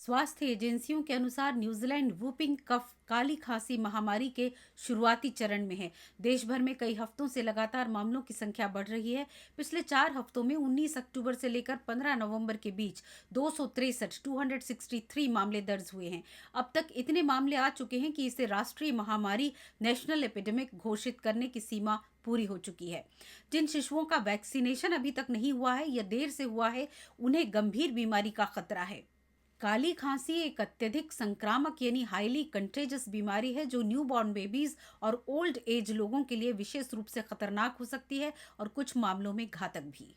स्वास्थ्य एजेंसियों के अनुसार न्यूजीलैंड वुपिंग कफ काली खांसी महामारी के शुरुआती चरण में है। देश भर में कई हफ्तों से लगातार मामलों की संख्या बढ़ रही है। पिछले 4 हफ्तों में 19 अक्टूबर से लेकर 15 नवंबर के बीच 263 मामले दर्ज हुए हैं। अब तक इतने मामले आ चुके हैं कि इसे राष्ट्रीय महामारी नेशनल एपिडेमिक घोषित करने की सीमा पूरी हो चुकी है। जिन शिशुओं का वैक्सीनेशन अभी तक नहीं हुआ है या देर से हुआ है, उन्हें गंभीर बीमारी का खतरा है। काली खांसी एक अत्यधिक संक्रामक यानी हाईली कंटेजस बीमारी है जो न्यूबॉर्न बेबीज और ओल्ड एज लोगों के लिए विशेष रूप से खतरनाक हो सकती है और कुछ मामलों में घातक भी।